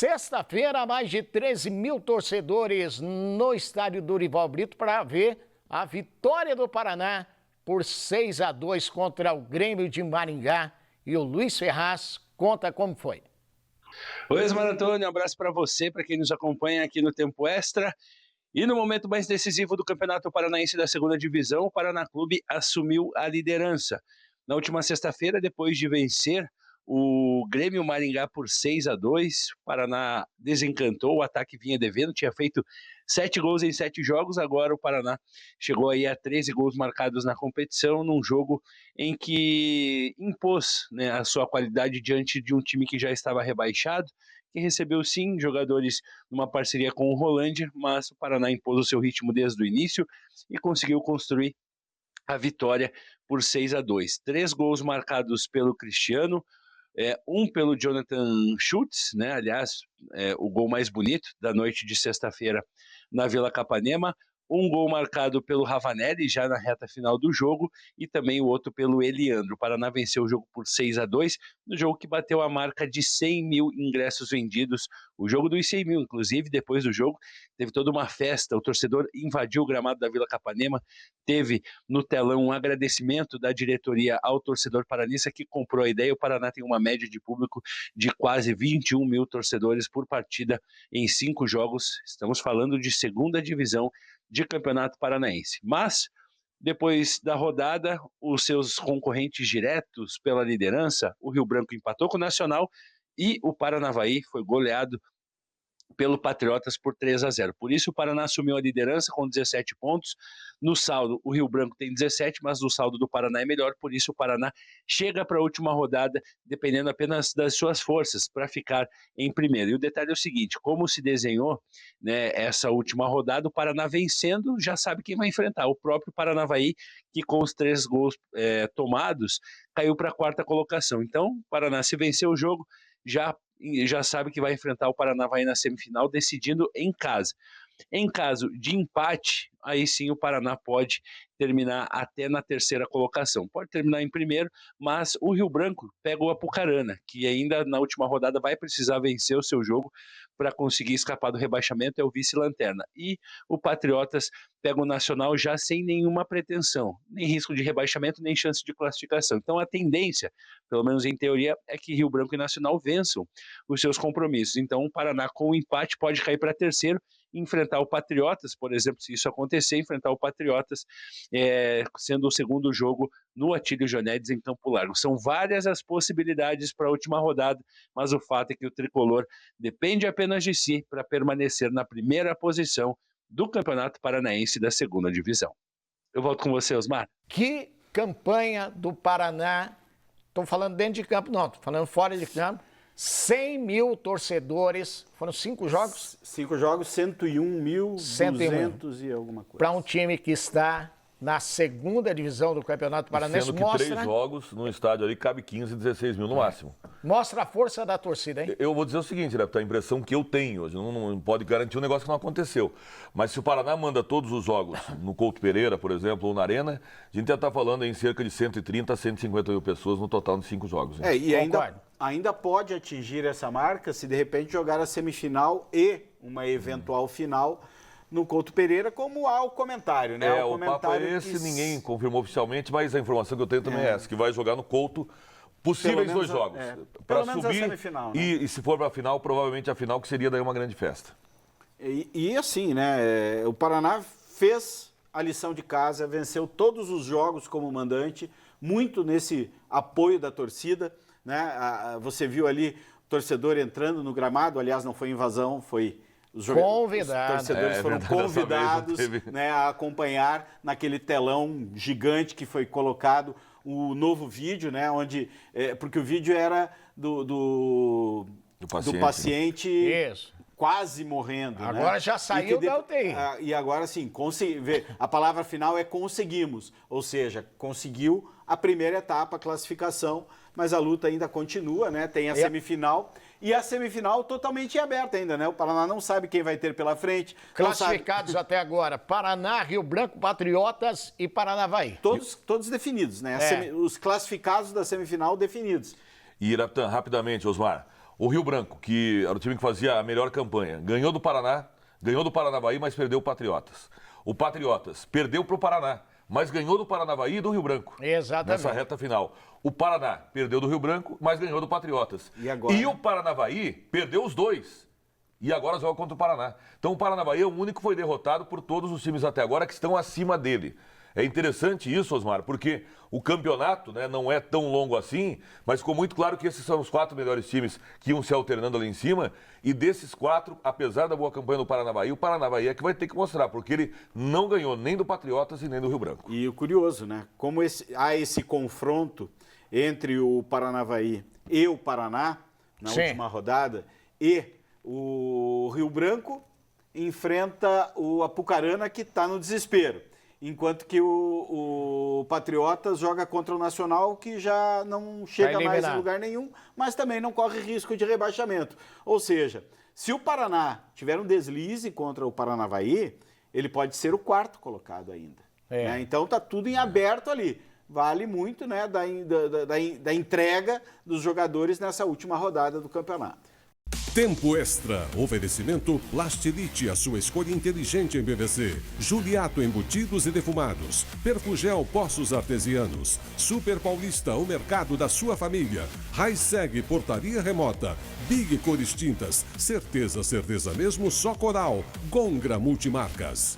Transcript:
Sexta-feira, mais de 13 mil torcedores no estádio Dorival Brito para ver a vitória do Paraná por 6-2 contra o Grêmio de Maringá. E o Luiz Ferraz conta como foi. Oi, Maratona, um abraço para você, para quem nos acompanha aqui no Tempo Extra. E no momento mais decisivo do Campeonato Paranaense da Segunda Divisão, o Paraná Clube assumiu a liderança. Na última sexta-feira, depois de vencer o Grêmio Maringá por 6-2, o Paraná desencantou, o ataque vinha devendo, tinha feito 7 gols em 7 jogos, agora o Paraná chegou aí a 13 gols marcados na competição, num jogo em que impôs, né, a sua qualidade diante de um time que já estava rebaixado, que recebeu sim jogadores numa parceria com o Rolândia, mas o Paraná impôs o seu ritmo desde o início e conseguiu construir a vitória por 6-2. 3 gols marcados pelo Cristiano, um pelo Jonathan Schultz, né? Aliás, o gol mais bonito da noite de sexta-feira na Vila Capanema. Um gol marcado pelo Ravanelli já na reta final do jogo e também o outro pelo Eliandro. O Paraná venceu o jogo por 6-2, no jogo que bateu a marca de 100 mil ingressos vendidos. O jogo dos 100 mil, inclusive, depois do jogo, teve toda uma festa. O torcedor invadiu o gramado da Vila Capanema, teve no telão um agradecimento da diretoria ao torcedor paranista que comprou a ideia. O Paraná tem uma média de público de quase 21 mil torcedores por partida em 5 jogos. Estamos falando de segunda divisão de Campeonato Paranaense. Mas, depois da rodada, os seus concorrentes diretos pela liderança, o Rio Branco empatou com o Nacional e o Paranavaí foi goleado pelo Patriotas por 3-0. Por isso o Paraná assumiu a liderança com 17 pontos. No saldo, o Rio Branco tem 17, mas o saldo do Paraná é melhor, por isso o Paraná chega para a última rodada dependendo apenas das suas forças para ficar em primeiro. E o detalhe é o seguinte, como se desenhou, né, essa última rodada, o Paraná vencendo já sabe quem vai enfrentar, o próprio Paranavaí, que com os 3 gols tomados, caiu para a 4ª colocação. Então, o Paraná, se vencer o jogo, já sabe que vai enfrentar o Paranavaí na semifinal, decidindo em casa. Em caso de empate, aí sim o Paraná pode terminar até na 3ª colocação. Pode terminar em primeiro, mas o Rio Branco pega o Apucarana, que ainda na última rodada vai precisar vencer o seu jogo para conseguir escapar do rebaixamento, é o vice-lanterna. E o Patriotas pega o Nacional já sem nenhuma pretensão, nem risco de rebaixamento, nem chance de classificação. Então a tendência, pelo menos em teoria, é que Rio Branco e Nacional vençam os seus compromissos. Então o Paraná com o empate pode cair para 3º, enfrentar o Patriotas, por exemplo, se isso acontecer, enfrentar o Patriotas, sendo o segundo jogo no Atílio Jonedes em Campo Largo. São várias as possibilidades para a última rodada, mas o fato é que o tricolor depende apenas de si para permanecer na primeira posição do Campeonato Paranaense da Segunda Divisão. Eu volto com você, Osmar. Que campanha do Paraná, estou falando dentro de campo não, estou falando fora de campo, 100 mil torcedores, foram 5 jogos? 5 jogos, 101.200 e alguma coisa. Para um time que está na segunda divisão do Campeonato Paranaense, sendo que mostra... 3 jogos no estádio ali cabe 15, 16 mil no máximo. Mostra a força da torcida, hein? Eu vou dizer o seguinte, a impressão que eu tenho, não pode garantir um negócio que não aconteceu, mas se o Paraná manda todos os jogos no Couto Pereira, por exemplo, ou na Arena, a gente já está falando em cerca de 130 a 150 mil pessoas no total de 5 jogos. Hein? E ainda pode atingir essa marca se de repente jogar a semifinal e uma eventual final no Couto Pereira, como há o comentário, né? O papo é esse, ninguém confirmou oficialmente, mas a informação que eu tenho também é essa, que vai jogar no Couto possíveis 2 jogos. Para subir, semifinal, né? e se for para a final, provavelmente a final que seria daí uma grande festa. E assim, né? O Paraná fez a lição de casa, venceu todos os jogos como mandante, muito nesse apoio da torcida, né? Você viu ali o torcedor entrando no gramado, aliás, não foi invasão, foi... Os torcedores foram convidados, né, a acompanhar naquele telão gigante que foi colocado o novo vídeo, né, onde, porque o vídeo era do paciente quase morrendo. Agora, né? Já saiu da UTI. E agora sim, a palavra final é conseguimos, ou seja, conseguiu a primeira etapa, a classificação, mas a luta ainda continua, né, tem a semifinal. E a semifinal totalmente aberta ainda, né? O Paraná não sabe quem vai ter pela frente. Classificados até agora, Paraná, Rio Branco, Patriotas e Paranavaí. Todos definidos, né? Os classificados da semifinal definidos. E Iraptan, rapidamente, Osmar, O Rio Branco, que era o time que fazia a melhor campanha, ganhou do Paraná, ganhou do Paranavaí, mas perdeu o Patriotas. O Patriotas perdeu para o Paraná, mas ganhou do Paranavaí e do Rio Branco. Exatamente. Nessa reta final. O Paraná perdeu do Rio Branco, mas ganhou do Patriotas. E agora? E o Paranavaí perdeu os dois. E agora joga contra o Paraná. Então o Paranavaí é o único que foi derrotado por todos os times até agora que estão acima dele. É interessante isso, Osmar, porque o campeonato, né, não é tão longo assim, mas ficou muito claro que esses são os 4 melhores times que iam se alternando ali em cima. E desses 4, apesar da boa campanha do Paranavaí, o Paranavaí é que vai ter que mostrar, porque ele não ganhou nem do Patriotas e nem do Rio Branco. E o curioso, né? Como há esse confronto entre o Paranavaí e o Paraná na Sim. última rodada, e o Rio Branco enfrenta o Apucarana, que está no desespero. Enquanto que o Patriotas joga contra o Nacional, que já não chega mais em lugar nenhum, mas também não corre risco de rebaixamento. Ou seja, se o Paraná tiver um deslize contra o Paranavaí, ele pode ser o 4º colocado ainda. Né? Então está tudo em aberto ali. Vale muito, né, da entrega dos jogadores nessa última rodada do campeonato. Tempo Extra. Oferecimento Plastilite, a sua escolha inteligente em PVC. Juliato Embutidos e Defumados. Perfugel Poços Artesianos. Super Paulista, o mercado da sua família. Raiseg Portaria Remota. Big Cores Tintas. Certeza mesmo, só Coral. Gongra Multimarcas.